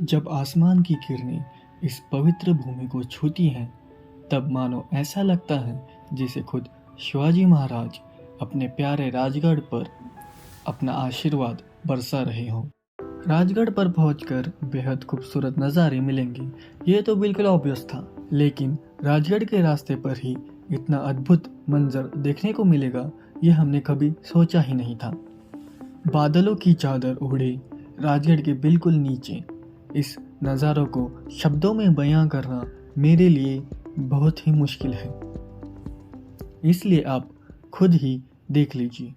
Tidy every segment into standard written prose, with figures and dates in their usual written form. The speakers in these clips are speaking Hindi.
जब आसमान की किरणें इस पवित्र भूमि को छूती हैं, तब मानो ऐसा लगता है जैसे खुद शिवाजी महाराज अपने प्यारे राजगढ़ पर अपना आशीर्वाद बरसा रहे हों। राजगढ़ पर पहुंचकर बेहद खूबसूरत नज़ारे मिलेंगे, ये तो बिल्कुल ऑब्वियस था। लेकिन राजगढ़ के रास्ते पर ही इतना अद्भुत मंजर देखने को मिलेगा, यह हमने कभी सोचा ही नहीं था। बादलों की चादर ओढ़े राजगढ़ के बिल्कुल नीचे इस नज़ारों को शब्दों में बयां करना मेरे लिए बहुत ही मुश्किल है, इसलिए आप खुद ही देख लीजिए।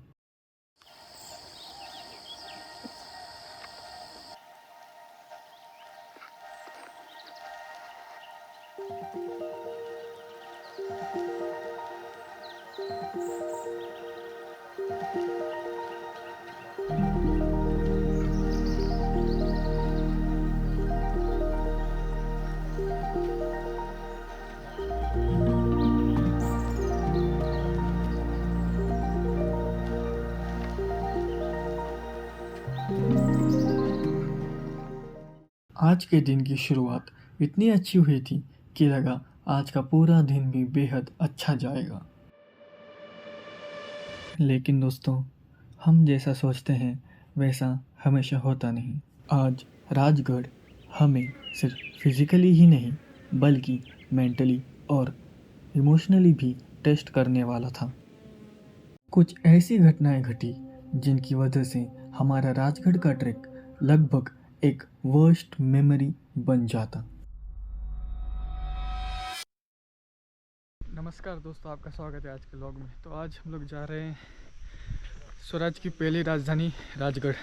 आज के दिन की शुरुआत इतनी अच्छी हुई थी कि लगा आज का पूरा दिन भी बेहद अच्छा जाएगा। लेकिन दोस्तों, हम जैसा सोचते हैं वैसा हमेशा होता नहीं। आज राजगढ़ हमें सिर्फ फिजिकली ही नहीं बल्कि मेंटली और इमोशनली भी टेस्ट करने वाला था। कुछ ऐसी घटनाएं घटी जिनकी वजह से हमारा राजगढ़ का ट्रिप लगभग एक वर्स्ट मेमोरी बन जाता। नमस्कार दोस्तों, आपका स्वागत है आज के व्लॉग में। तो आज हम लोग जा रहे हैं स्वराज की पहली राजधानी राजगढ़।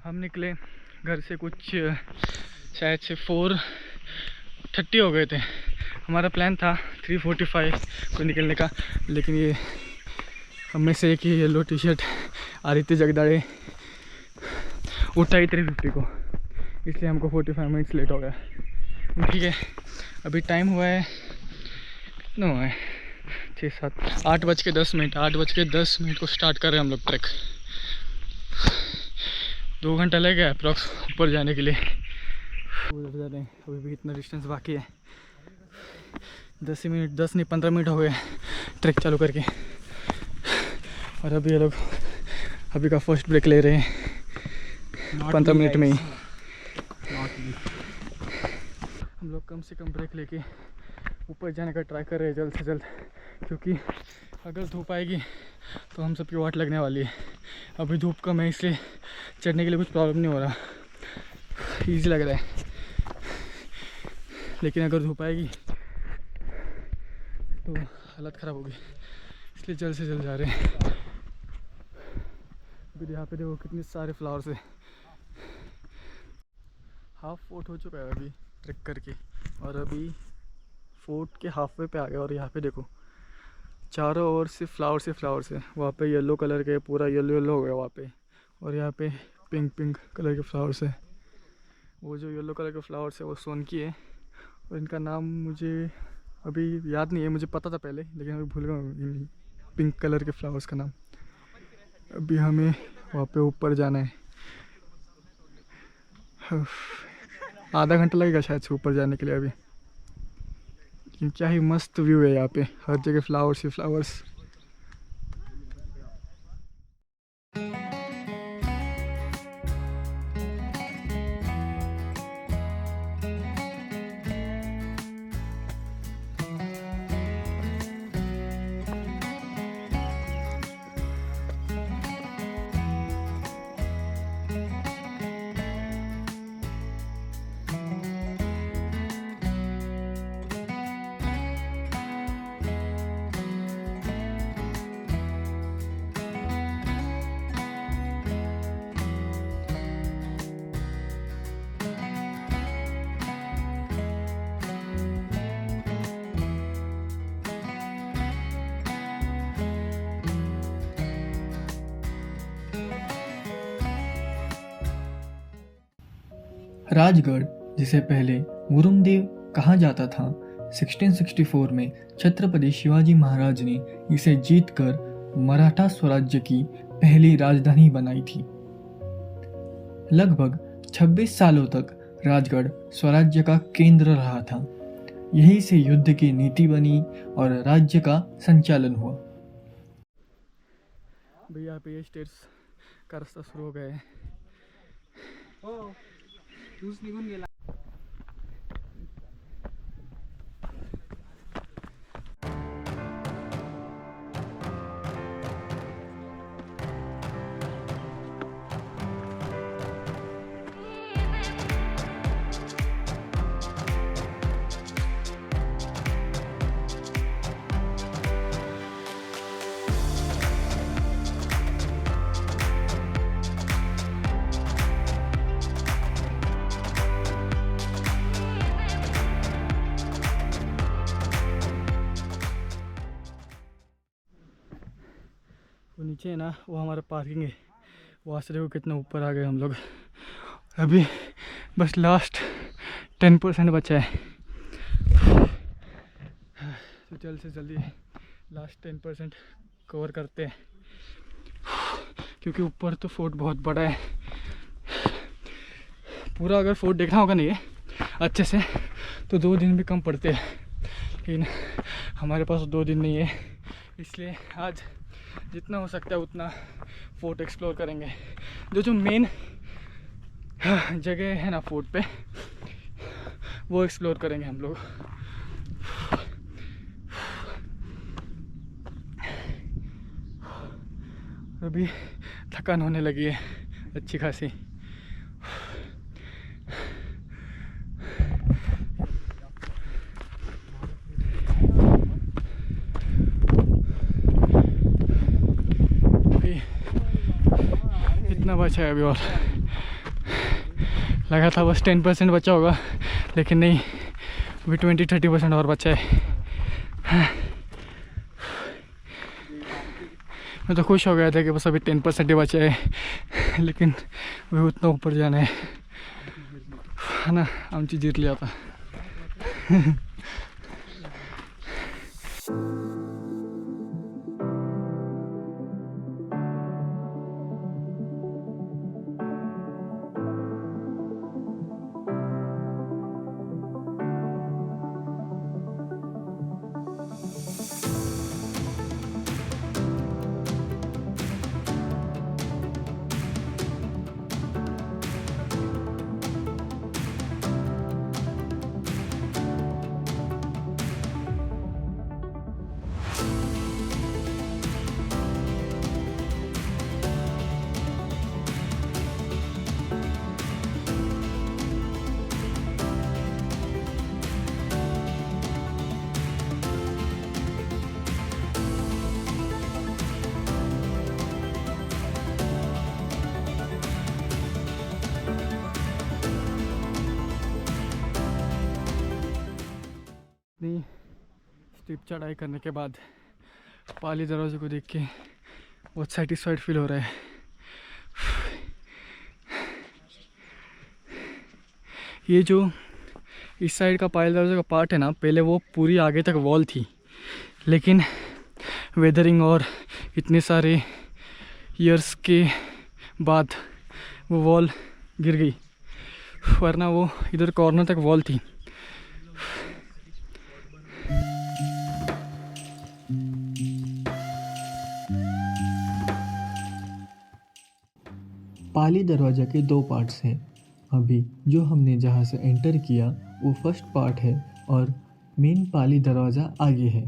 हम निकले घर से कुछ शायद से 4:30 हो गए थे। हमारा प्लान था 3:45 को निकलने का, लेकिन ये हम में से एक ही येलो टी शर्ट आदित्य जगदाड़े उठाई 3:50 को, इसलिए हमको 45 मिनट्स लेट हो गया। ठीक है, अभी टाइम हुआ है कितना हुआ है 6-7 8:10। 8:10 को स्टार्ट कर रहे हैं हम लोग ट्रैक। 2 घंटा लग गया अप्रॉक्स ऊपर जाने के लिए। उधर जा रहे हैं, अभी भी इतना डिस्टेंस बाकी है। 10 नहीं 15 मिनट हो गए ट्रैक चालू करके, और अभी ये लोग अभी का फर्स्ट ब्रेक ले रहे हैं 15 मिनट में ही। हम लोग कम से कम ब्रेक लेके ऊपर जाने का ट्राई कर रहे हैं जल्द से जल्द, क्योंकि अगर धूप आएगी तो हम सबकी वाट लगने वाली है। अभी धूप कम है इसलिए चढ़ने के लिए कुछ प्रॉब्लम नहीं हो रहा, ईजी लग रहा है। लेकिन अगर धूप आएगी तो हालत ख़राब होगी, इसलिए जल्द से जल्द जा रहे हैं। अभी यहाँ पे देखो कितने सारे फ्लावर्स है। हाफ फोर्ट हो चुका है अभी ट्रैक करके, और अभी फोर्ट के हाफ वे पे आ गया। और यहाँ पे देखो चारों ओर से फ्लावर्स है। वहाँ पे येलो कलर के पूरा येलो हो गया वहाँ पे, और यहाँ पे पिंक कलर के फ्लावर्स है। वो जो येलो कलर के फ्लावर्स है वो सोनकी है, और इनका नाम मुझे अभी याद नहीं है। मुझे पता था पहले, लेकिन अभी भूल गया इन पिंक कलर के फ्लावर्स का नाम। अभी हमें वहाँ पे ऊपर जाना है, आधा घंटा लगेगा शायद से ऊपर जाने के लिए अभी। लेकिन क्या ही मस्त व्यू है यहाँ पे, हर जगह फ्लावर्स ही फ्लावर्स। राजगढ़, जिसे पहले मुरुमदेव कहा जाता था, 1664 में छत्रपति शिवाजी महाराज ने इसे जीतकर मराठा स्वराज्य की पहली राजधानी बनाई थी। लगभग 26 सालों तक राजगढ़ स्वराज्य का केंद्र रहा था। यहीं से युद्ध की नीति बनी और राज्य का संचालन हुआ। भैया पे स्टेट्स का रास्ता शुरू हो गया है। वो नीचे है ना, वो हमारा पार्किंग है। वहाँ से देखो कितना ऊपर आ गए हम लोग। अभी बस लास्ट 10% बचा है, तो जल्द से जल्दी लास्ट 10% कवर करते हैं, क्योंकि ऊपर तो फोर्ट बहुत बड़ा है। पूरा अगर फोर्ट देखना होगा नहीं है अच्छे से तो 2 दिन भी कम पड़ते हैं, लेकिन हमारे पास 2 दिन नहीं है, इसलिए आज जितना हो सकता है उतना फोर्ट एक्सप्लोर करेंगे। जो मेन जगह है ना फोर्ट पे, वो एक्सप्लोर करेंगे हम लोग। अभी थकान होने लगी है अच्छी खासी। इतना बचा है अभी, और लगा था बस 10% बचा होगा, लेकिन नहीं, अभी 20-30% और बचा है। मैं तो खुश हो गया था कि बस अभी 10% ही बचा है, लेकिन अभी उतना ऊपर जाना है ना, आमची जीत लिया था। इतनी स्टीप चढ़ाई करने के बाद पाली दरवाजे को देख के बहुत सेटिस्फाइड फील हो रहा है। ये जो इस साइड का पाली दरवाजे का पार्ट है ना, पहले वो पूरी आगे तक वॉल थी, लेकिन वेदरिंग और इतने सारे ईयर्स के बाद वो वॉल गिर गई, वरना वो इधर कॉर्नर तक वॉल थी। पाली दरवाज़ा के 2 पार्ट्स हैं। अभी जो हमने जहाँ से एंटर किया वो फर्स्ट पार्ट है और मेन पाली दरवाज़ा आगे है।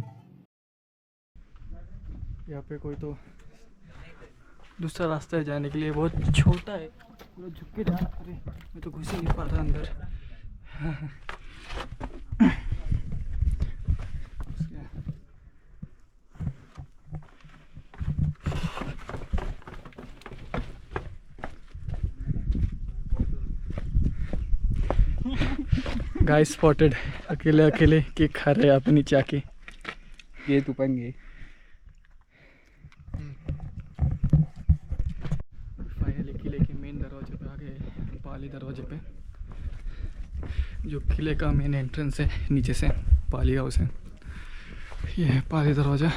यहाँ पे कोई तो दूसरा रास्ता है जाने के लिए, बहुत छोटा है, पूरा झुक के जाना। अरे मैं तो घुस ही नहीं पा रहा अंदर। गाइस स्पॉटेड, अकेले अकेले केक खा रहे हैं आप नीचे आके। ये तो पंगे। फाइनली किले के मेन दरवाजे पे आ गए, पाली दरवाजे पे, जो किले का मेन एंट्रेंस है नीचे से, पाली हाउस है। ये है पाली दरवाजा।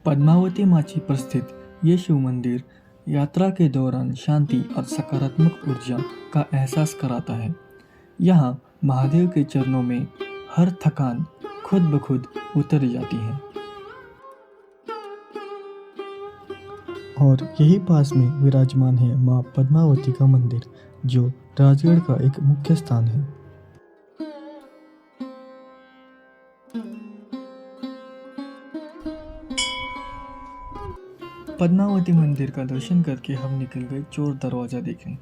पद्मावती माची पर स्थित ये शिव मंदिर यात्रा के दौरान शांति और सकारात्मक ऊर्जा का एहसास कराता है। यहाँ महादेव के चरणों में हर थकान खुद ब खुद उतर जाती है। और यही पास में विराजमान है माँ पद्मावती का मंदिर, जो राजगढ़ का एक मुख्य स्थान है। पद्मावती मंदिर का दर्शन करके हम निकल गए चोर दरवाजा देखने।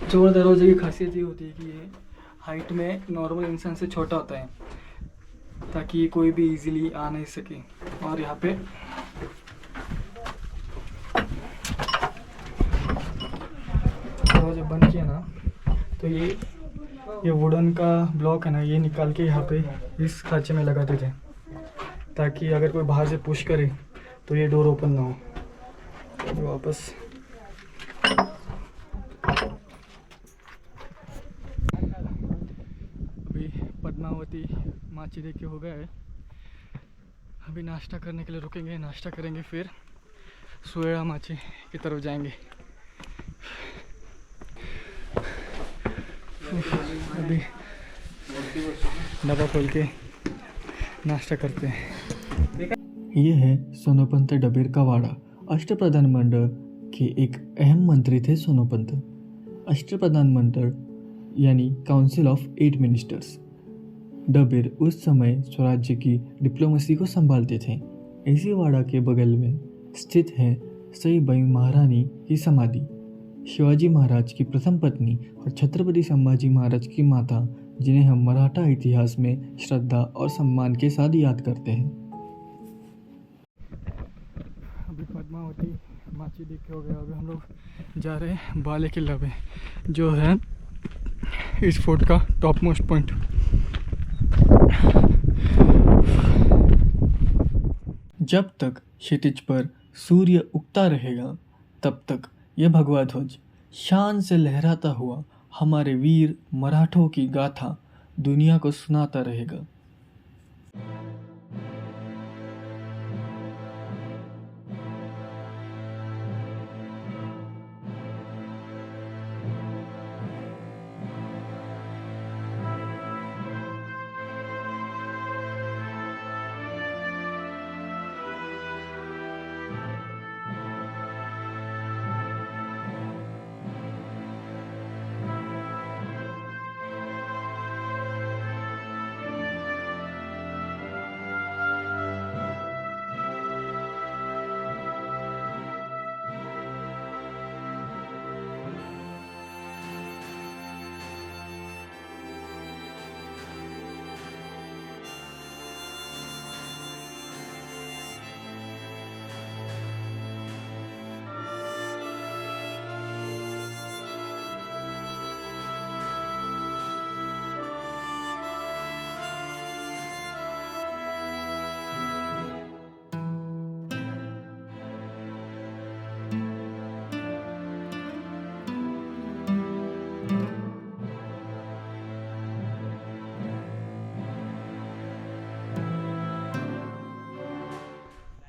चोर दरवाजे की खासियत ये होती है कि ये हाइट में नॉर्मल इंसान से छोटा होता है, ताकि कोई भी इजीली आ नहीं सके। और यहाँ पे दरवाजा बंद किया ना, तो ये वुडन का ब्लॉक है ना, ये निकाल के यहाँ पे इस खांचे में लगाते थे, ताकि अगर कोई बाहर से पुश करे तो ये डोर ओपन ना हो। तो वापस पद्मावती माची देख के हो गए। अभी नाश्ता करने के लिए रुकेंगे, नाश्ता करेंगे, फिर सोया माची की तरफ जाएंगे। अभी डब्बा खोल के नाश्ता करते हैं। ये है सोनोपंत डबेर का वाड़ा। अष्टप्रधान मंडल के एक अहम मंत्री थे सोनोपंत। अष्टप्रधान मंडल यानी काउंसिल ऑफ 8 मिनिस्टर्स। डबेर उस समय स्वराज्य की डिप्लोमेसी को संभालते थे। इसी वाड़ा के बगल में स्थित है सईबाई महारानी की समाधि, शिवाजी महाराज की प्रथम पत्नी और छत्रपति संभाजी महाराज की माता, जिन्हें हम मराठा इतिहास में श्रद्धा और सम्मान के साथ याद करते हैं। अभी पद्मावती माची देख के हो गया। अभी हम लोग जा रहे हैं बाले किला पे, जो है इस फोर्ट का टॉप मोस्ट पॉइंट। जब तक क्षितिज पर सूर्य उगता रहेगा, तब तक यह भगवा ध्वज शान से लहराता हुआ हमारे वीर मराठों की गाथा दुनिया को सुनाता रहेगा।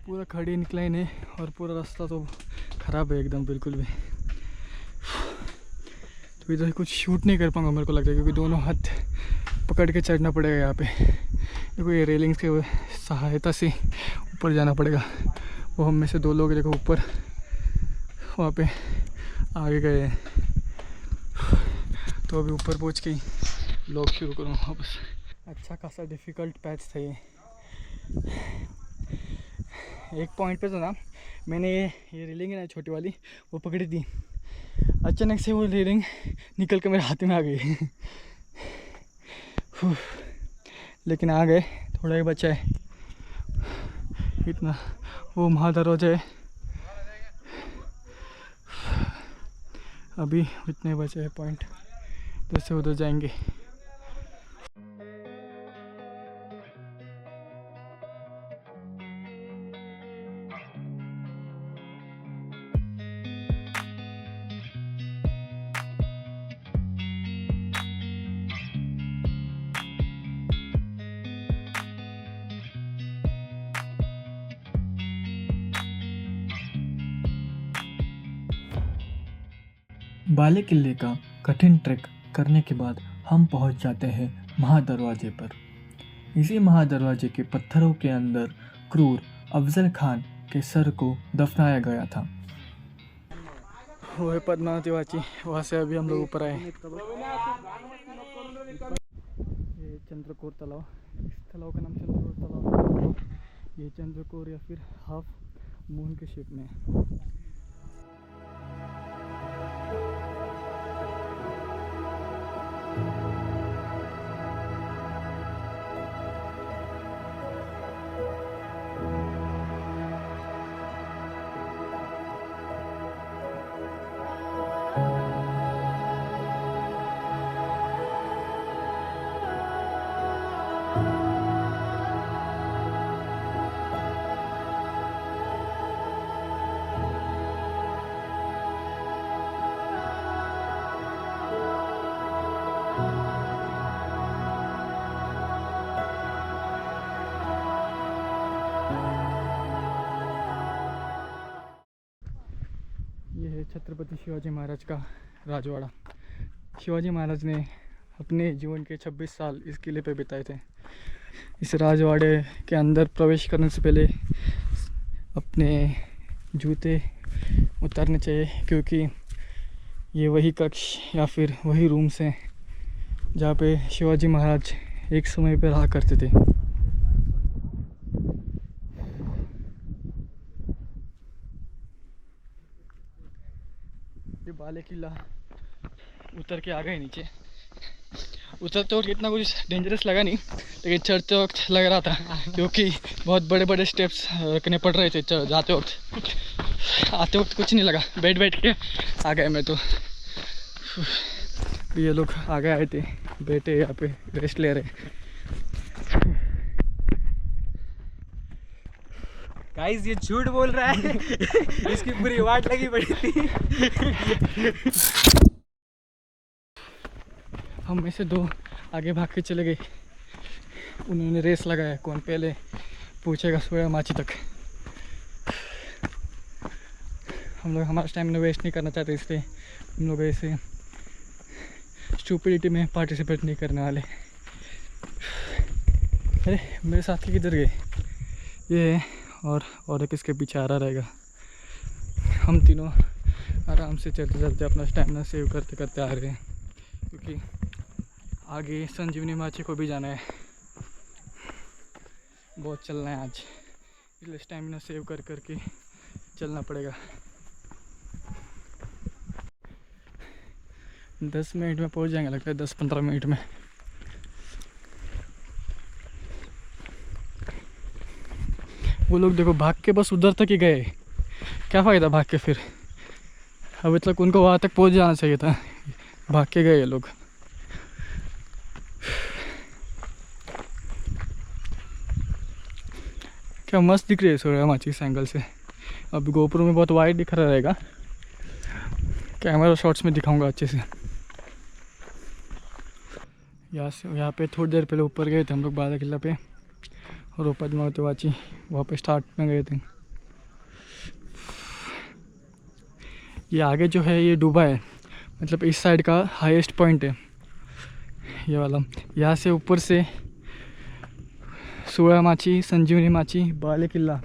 पूरा खड़ी इंक्लाइन है और पूरा रास्ता तो ख़राब है एकदम बिल्कुल भी। तो इधर कुछ शूट नहीं कर पाऊंगा मेरे को लग रहा है, क्योंकि दोनों हाथ पकड़ के चढ़ना पड़ेगा यहाँ पे। देखो ये रेलिंग्स के सहायता से ऊपर जाना पड़ेगा। वो हम में से 2 लोग देखो ऊपर वहाँ पे आगे गए हैं। तो अभी ऊपर पहुँच के लॉक शुरू करूँ वापस। अच्छा खासा डिफ़िकल्ट पैच था ये। एक पॉइंट पे तो ना मैंने ये रेलिंग है ना छोटी वाली, वो पकड़ी थी। अचानक से वो रेलिंग निकल के मेरे हाथ में आ गई। लेकिन आ गए, थोड़ा ही बचा है इतना। वो महादरवाजा है, अभी इतने बचे हैं पॉइंट, जैसे उधर जाएंगे। बाले किले का कठिन ट्रैक करने के बाद हम पहुंच जाते हैं महादरवाजे पर। इसी महादरवाजे के पत्थरों के अंदर क्रूर अफजल खान के सर को दफनाया गया था। वो है पद्मावती वाची, वहाँ से अभी हम लोग ऊपर आए। ये चंद्रकोर तालाब, इस तालाब का नाम चंद्रकोर तालाब है। ये चंद्रकोर या फिर हाफ मून के शेप में है। ये है छत्रपति शिवाजी महाराज का राजवाड़ा। शिवाजी महाराज ने अपने जीवन के 26 साल इस किले पे बिताए थे। इस राजवाड़े के अंदर प्रवेश करने से पहले अपने जूते उतारने चाहिए, क्योंकि ये वही कक्ष या फिर वही रूम्स हैं जहाँ पे शिवाजी महाराज एक समय पे रहा करते थे। ये बाले किला उतर के आ गए नीचे। उतरते वक्त इतना कुछ डेंजरस लगा नहीं, लेकिन चढ़ते वक्त लग रहा था, क्योंकि बहुत बड़े बड़े स्टेप्स रखने पड़ रहे थे जाते वक्त। आते वक्त कुछ नहीं लगा, बैठ बैठ के आ गए मैं तो। ये लोग आगे आए थे, बैठे यहाँ पे रेस्ट ले रहे। गाइस ये झूठ बोल रहा है। इसकी पूरी वाट लगी पड़ी थी। हम में से दो आगे भाग के चले गए। उन्होंने रेस लगाया, कौन पहले पूछेगा सोया माची तक। हम लोग हमारा टाइम वेस्ट नहीं करना चाहते, इसलिए हम लोग ऐसे स्टूपिडिटी में पार्टिसिपेट नहीं करने वाले। अरे मेरे साथ के किधर गए? ये और एक इसके पीछे आ रहा रहेगा। हम तीनों आराम से चलते चलते अपना स्टैमिना सेव करते करते आ रहे हैं, क्योंकि आगे संजीवनी माची को भी जाना है। बहुत चलना है आज, इसलिए स्टैमिना सेव कर करके चलना पड़ेगा। 10 मिनट में पहुंच जाएंगे लगता है, 10-15 मिनट में। वो लोग देखो भाग के बस उधर तक ही गए, क्या फ़ायदा भाग के फिर। अभी तक उनको वहाँ तक पहुँच जाना चाहिए था, भाग के गए ये लोग। क्या मस्त दिख रही है सोया माची इस एंगल से। अब गोप्रो में बहुत वाइड दिख रहा रहेगा, कैमरा शॉट्स में दिखाऊंगा अच्छे से। यहाँ पे थोड़ी देर पहले ऊपर गए थे हम लोग बाला किला पे, और पद्मावती वाची वहाँ पे स्टार्ट में गए थे। ये आगे जो है ये डूबा है, मतलब इस साइड का हाईएस्ट पॉइंट है ये वाला। यहाँ से ऊपर से सोया माची, संजीवनी माची, बाले किला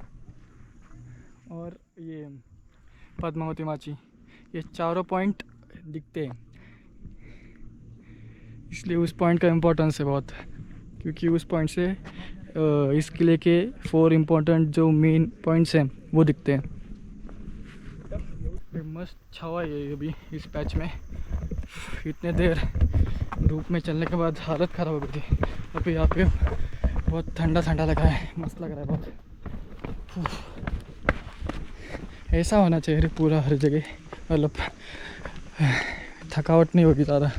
और ये पद्मावती माची, ये चारों पॉइंट दिखते हैं। इसलिए उस पॉइंट का इम्पोर्टेंस है बहुत, क्योंकि उस पॉइंट से इस किले के 4 इम्पोर्टेंट जो मेन पॉइंट्स हैं वो दिखते हैं। मस्त छावा है अभी इस पैच में। इतने देर धूप में चलने के बाद हालत ख़राब हो गई थी। अभी यहाँ पे बहुत ठंडा ठंडा लगा है, मस्त लग रहा है बहुत। ऐसा होना चाहिए पूरा हर जगह, मतलब थकावट नहीं होगी ज़्यादा।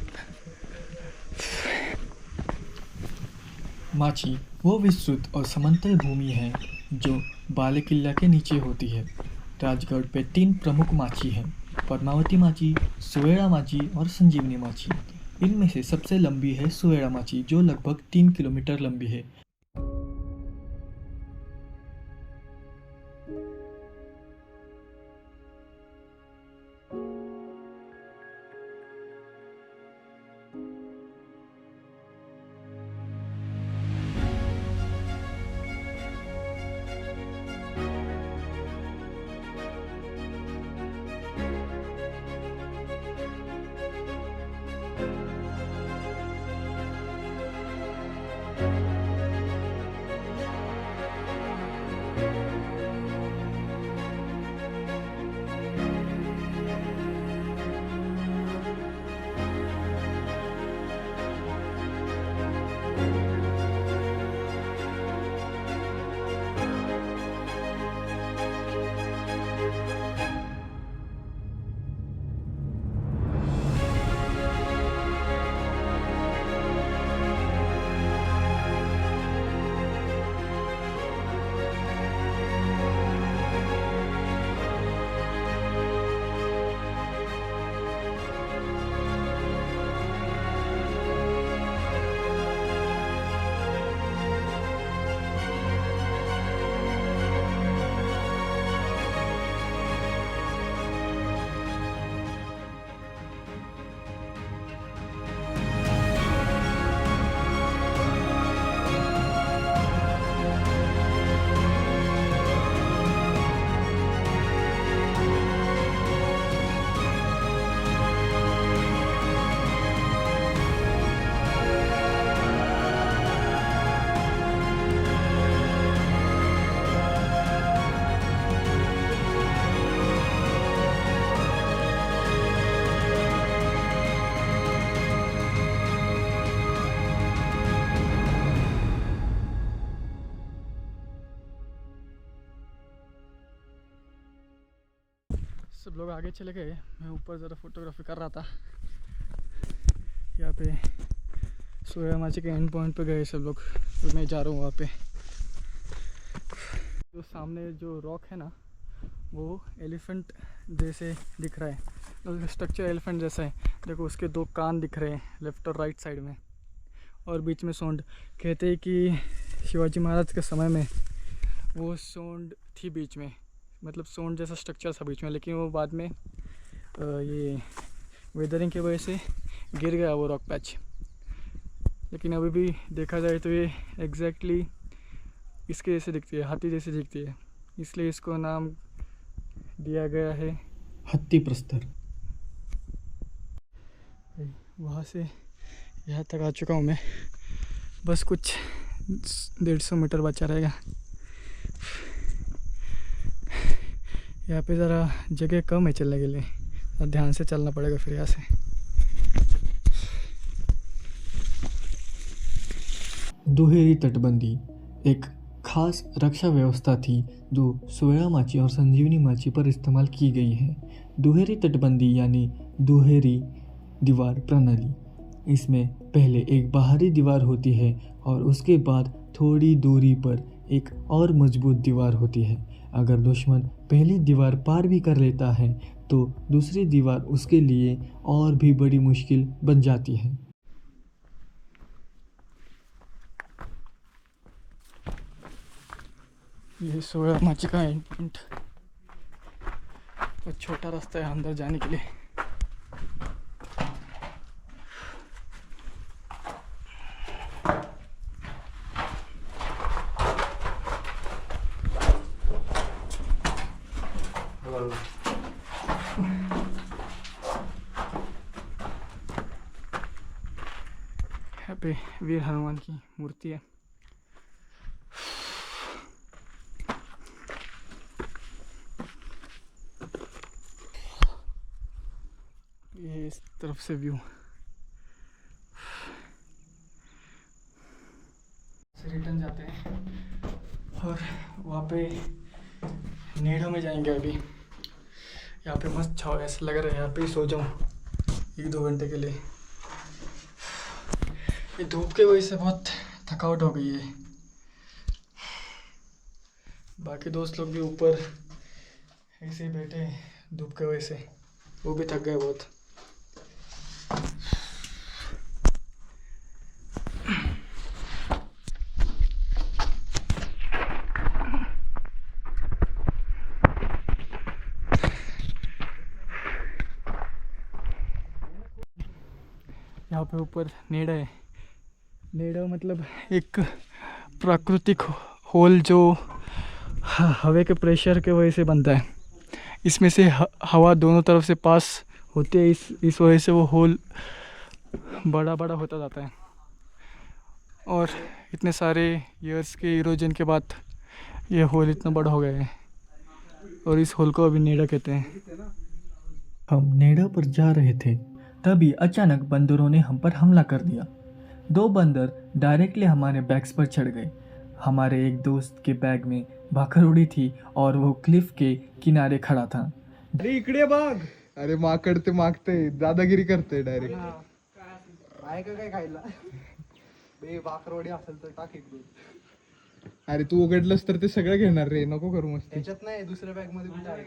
माची वो विस्तृत और समतल भूमि है जो बाले किला के नीचे होती है। राजगढ़ पे 3 प्रमुख माची हैं, पद्मावती माची, सुवेड़ा माची और संजीवनी माची। इनमें से सबसे लंबी है सुवेड़ा माची, जो लगभग 3 किलोमीटर लंबी है। सब लोग आगे चले गए, मैं ऊपर ज़रा फोटोग्राफी कर रहा था। यहाँ पे सोयामाची के एंड पॉइंट पे गए सब लोग, तो मैं जा रहा हूँ वहाँ पे। जो सामने जो रॉक है ना, वो एलिफेंट जैसे दिख रहा है, तो स्ट्रक्चर एलिफेंट जैसा है। देखो उसके 2 कान दिख रहे हैं लेफ़्ट और राइट साइड में, और बीच में सूंड। कहते हैं कि शिवाजी महाराज के समय में वो सूंड थी बीच में, मतलब सूंड जैसा स्ट्रक्चर था बीच में, लेकिन वो बाद में ये वेदरिंग की वजह से गिर गया वो रॉक पैच। लेकिन अभी भी देखा जाए तो ये एग्जैक्टली इसके जैसे दिखती है, हाथी जैसी दिखती है, इसलिए इसको नाम दिया गया है हत्ती प्रस्तर। वहाँ से यहाँ तक आ चुका हूँ मैं, बस कुछ 150 मीटर बचा रहेगा। यहाँ पे ज़रा जगह कम है चलने के लिए, और ध्यान से चलना पड़ेगा फिर यहाँ से। दुहेरी तटबंदी एक खास रक्षा व्यवस्था थी जो सोयामाची और संजीवनी माची पर इस्तेमाल की गई है। दुहेरी तटबंदी यानी दुहेरी दीवार प्रणाली। इसमें पहले एक बाहरी दीवार होती है और उसके बाद थोड़ी दूरी पर एक और मजबूत दीवार होती है। अगर दुश्मन पहली दीवार पार भी कर लेता है तो दूसरी दीवार उसके लिए और भी बड़ी मुश्किल बन जाती है। ये सोयामाची का एंड पॉइंट, तो छोटा रास्ता है अंदर जाने के लिए। यहाँ पे वीर हनुमान की मूर्ति है। ये इस तरफ से व्यू से रिटर्न जाते हैं और वहाँ पे नेड़ों में जाएंगे। अभी यहाँ पे मस्त छाव, ऐसा लग रहा है यहाँ पे ही सो जाऊँ 1-2 घंटे के लिए। ये धूप के वजह से बहुत थकावट हो गई है। बाकी दोस्त लोग भी ऊपर ऐसे ही बैठे हैं धूप के वजह से, वो भी थक गए बहुत। यहाँ पे ऊपर नेड़ा है। नेड़ा मतलब एक प्राकृतिक होल जो हवा के प्रेशर के वजह से बनता है। इसमें से हवा दोनों तरफ से पास होती है, इस वजह से वो होल बड़ा बड़ा होता जाता है। और इतने सारे ईयर्स के इरोजन के बाद ये होल इतना बड़ा हो गया है, और इस होल को अभी नेड़ा कहते हैं। हम नेड़ा पर जा रहे थे, तभी अचानक बंदरों ने हम पर हमला कर दिया। 2 बंदर डायरेक्टली हमारे बैग्स पर चढ़ गए। हमारे एक दोस्त के बैग में भाकर उड़ी थी और वो क्लिफ के किनारे खड़ा था। अरे इकडे बघ, अरे माकड ते मागते दादागिरी करते डायरेक्ट. आहे का काय खायला बे बाकरवडी असेल तर टाक एक दोन. अरे तू उघडलंस तर ते सगळं घेणार रे, नको करू मस्ती. त्याच्यात नाही, दुसऱ्या बॅग मध्ये कुठे आहे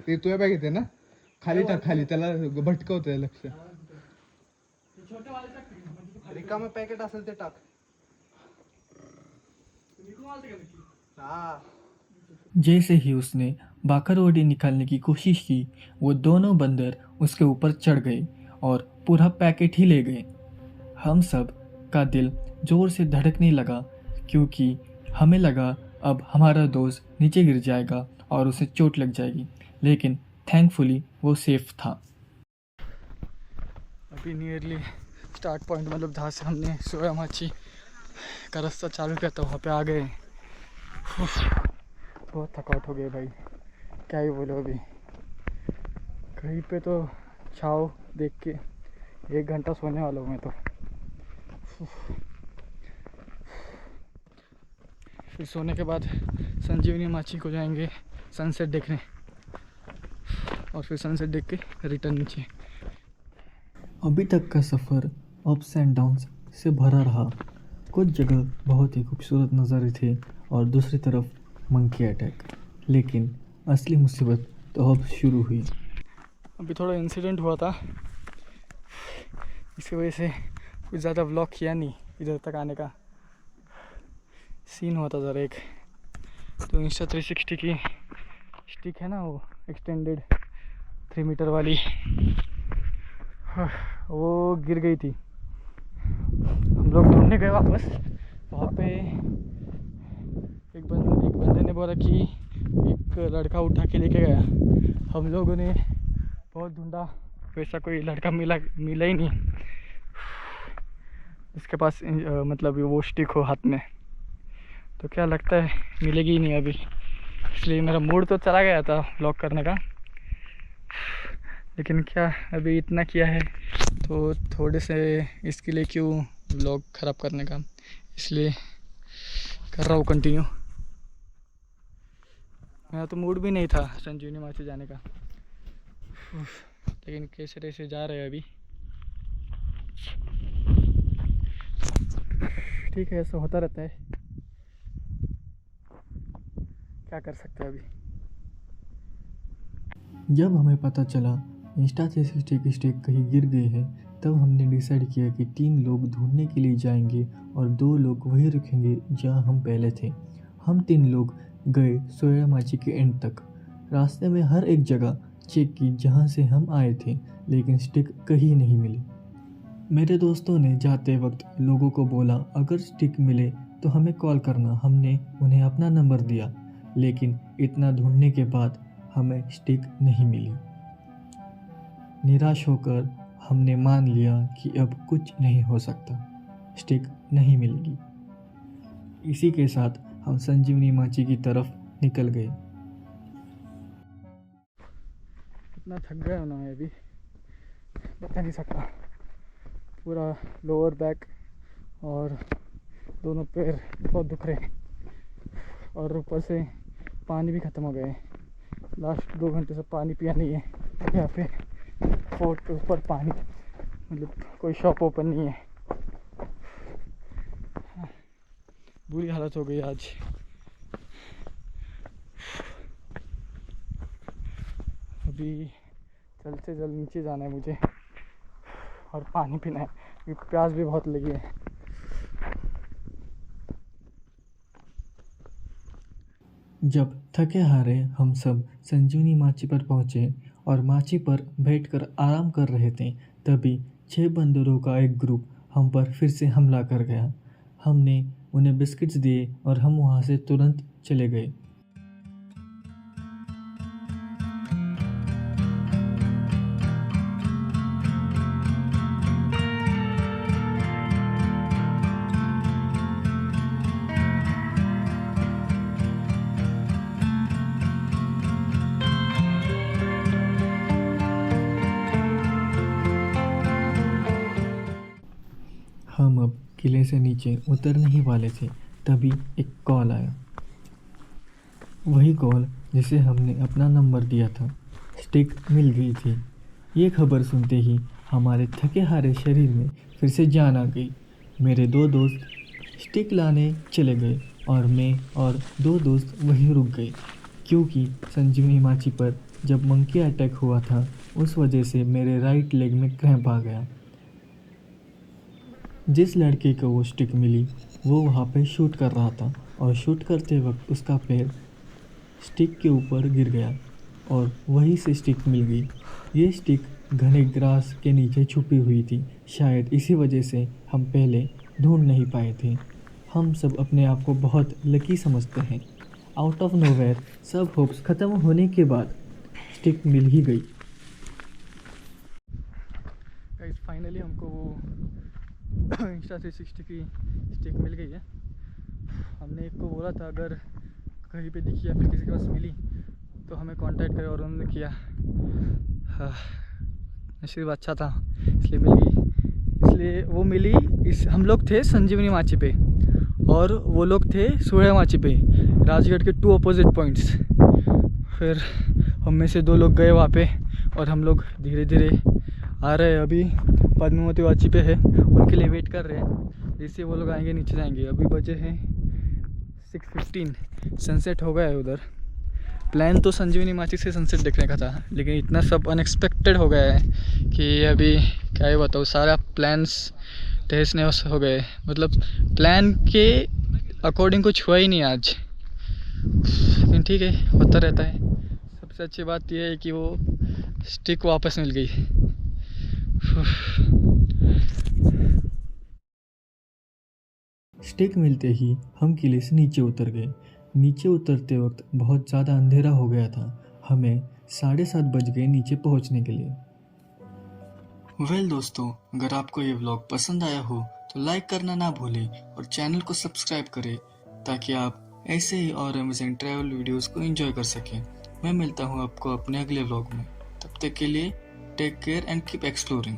ते तुझ्या बॅग येते ना, खाली टाक, खाली त्याला भटकवतंय लक्ष. रिकामे पॅकेट असेल ते टाक. हाँ. जैसे ही उसने बाकरवड़ी निकालने की कोशिश की, वो दोनों बंदर उसके ऊपर चढ़ गए और पूरा पैकेट ही ले गए। हम सब का दिल जोर से धड़कने लगा, क्योंकि हमें लगा अब हमारा दोस्त नीचे गिर जाएगा और उसे चोट लग जाएगी, लेकिन थैंकफुली वो सेफ था। अभी नियरली स्टार्ट पॉइंट, मतलब जहाँ से हमने सोयामाची का रास्ता चालू किया था, वहाँ पे आ गए। बहुत थकावट हो गई भाई, क्या ही बोलो। अभी कहीं पे तो छाव देख के 1 घंटा सोने वाला हूँ मैं तो। फिर सोने के बाद संजीवनी माची को जाएंगे सनसेट देखने। और फिर सनसेट देख के रिटर्न नीचे। अभी तक का सफ़र अप्स एंड डाउन्स से भरा रहा। कुछ जगह बहुत ही खूबसूरत नज़ारे थे और दूसरी तरफ मंकी अटैक। लेकिन असली मुसीबत तो अब शुरू हुई। अभी थोड़ा इंसिडेंट हुआ था, इसकी वजह से कुछ ज़्यादा व्लॉग किया नहीं। इधर तक आने का सीन हुआ था ज़रा एक, तो इंस्टा 360 की स्टिक है ना, वो एक्सटेंडेड 3 मीटर वाली, वो गिर गई थी। हम लोग ढूंढने गए वापस। वहाँ पे एक बंदे ने बोला कि एक लड़का उठा के लेके गया। हम लोगों ने बहुत ढूंढा, वैसा कोई लड़का मिला ही नहीं इसके पास मतलब वो स्टिक हो हाथ में। तो क्या लगता है मिलेगी ही नहीं अभी, इसलिए मेरा मूड तो चला गया था व्लॉग करने का। लेकिन क्या अभी इतना किया है तो थोड़े से इसके लिए क्यों व्लॉग ख़राब करने का, इसलिए कर रहा हूँ कंटिन्यू। मेरा तो मूड भी नहीं था संजीवनी माची जाने का, लेकिन कैसे कैसे जा रहे हैं अभी। ठीक है, ऐसा होता रहता है, क्या कर सकते हैं अभी। जब हमें पता चला इंस्टा 360 की स्टिक कहीं गिर गई है, तब हमने डिसाइड किया कि 3 लोग ढूंढने के लिए जाएंगे और 2 लोग वहीं रुकेंगे जहां हम पहले थे। हम 3 लोग गए सोया माची के एंड तक। रास्ते में हर एक जगह चेक की जहां से हम आए थे, लेकिन स्टिक कहीं नहीं मिली। मेरे दोस्तों ने जाते वक्त लोगों को बोला अगर स्टिक मिले तो हमें कॉल करना। हमने उन्हें अपना नंबर दिया, लेकिन इतना ढूंढने के बाद हमें स्टिक नहीं मिली। निराश होकर हमने मान लिया कि अब कुछ नहीं हो सकता, स्टिक नहीं मिलेगी। इसी के साथ हम संजीवनी माची की तरफ निकल गए। इतना थक गया हूं ना मैं अभी, बता नहीं सकता। पूरा लोअर बैक और दोनों पैर बहुत दुख रहे, और ऊपर से पानी भी ख़त्म हो गए। लास्ट 2 घंटे से पानी पिया नहीं है। यहाँ पे फोर्ट के ऊपर पानी, मतलब कोई शॉप ओपन नहीं है। बुरी हालत हो गई आज। अभी जल्द से जल्द नीचे जाना है मुझे और पानी पीना है, क्योंकि प्यास भी बहुत लगी है। जब थके हारे हम सब संजीवनी माची पर पहुंचे और माची पर बैठकर आराम कर रहे थे, तभी 6 बंदरों का एक ग्रुप हम पर फिर से हमला कर गया। हमने उन्हें बिस्किट्स दिए और हम वहां से तुरंत चले गए। हम अब किले से नीचे उतरने ही वाले थे, तभी एक कॉल आया। वही कॉल जिसे हमने अपना नंबर दिया था। स्टिक मिल गई थी। ये खबर सुनते ही हमारे थके हारे शरीर में फिर से जान आ गई। मेरे 2 दोस्त स्टिक लाने चले गए और मैं और 2 दोस्त वहीं रुक गए, क्योंकि संजीवनी माची पर जब मंकी अटैक हुआ था उस वजह से मेरे राइट लेग में क्रैम्प आ गया। जिस लड़के को वो स्टिक मिली वो वहाँ पे शूट कर रहा था, और शूट करते वक्त उसका पैर स्टिक के ऊपर गिर गया और वहीं से स्टिक मिल गई। ये स्टिक घने ग्रास के नीचे छुपी हुई थी, शायद इसी वजह से हम पहले ढूंढ नहीं पाए थे। हम सब अपने आप को बहुत लकी समझते हैं। आउट ऑफ नोवेयर सब होप्स ख़त्म होने के बाद स्टिक मिल ही गई। फाइनली हमको वो इंस्टा 360 की स्टिक मिल गई है। हमने एक को बोला था अगर कहीं पे दिखी या फिर किसी के पास मिली तो हमें कांटेक्ट करे, और उन्होंने किया। नसीब अच्छा था इसलिए मिल गई। इसलिए वो मिली। हम लोग थे संजीवनी माची पे और वो लोग थे सोया माची पे, राजगढ़ के 2 अपोजिट पॉइंट्स। फिर हम में से 2 लोग गए वहाँ पे और हम लोग धीरे धीरे आ रहे हैं। अभी पद्मावती वाची पे है, उनके लिए वेट कर रहे हैं, जिससे वो लोग आएंगे, नीचे जाएंगे। अभी बजे हैं 6:15, सनसेट हो गया है उधर। प्लान तो संजीवनी माची से सनसेट देखने का था, लेकिन इतना सब अनएक्सपेक्टेड हो गया है कि अभी क्या ही बताऊँ, सारा प्लान्स तहस नहस हो गए। मतलब प्लान के अकॉर्डिंग कुछ हुआ ही नहीं आज, लेकिन ठीक है, होता रहता है। सबसे अच्छी बात यह है कि वो स्टिक वापस मिल गई। स्टिक मिलते ही हम किले से नीचे उतर गए। नीचे उतरते वक्त बहुत ज़्यादा अंधेरा हो गया था। हमें 7:30 बज गए नीचे पहुंचने के लिए। वेल दोस्तों, अगर आपको ये व्लॉग पसंद आया हो तो लाइक करना ना भूलें और चैनल को सब्सक्राइब करें, ताकि आप ऐसे ही और अमेजिंग ट्रैवल वीडियोस को एंजॉय कर सकें। मैं मिलता हूँ आपको अपने अगले व्लॉग में। तब तक के लिए take care and keep exploring.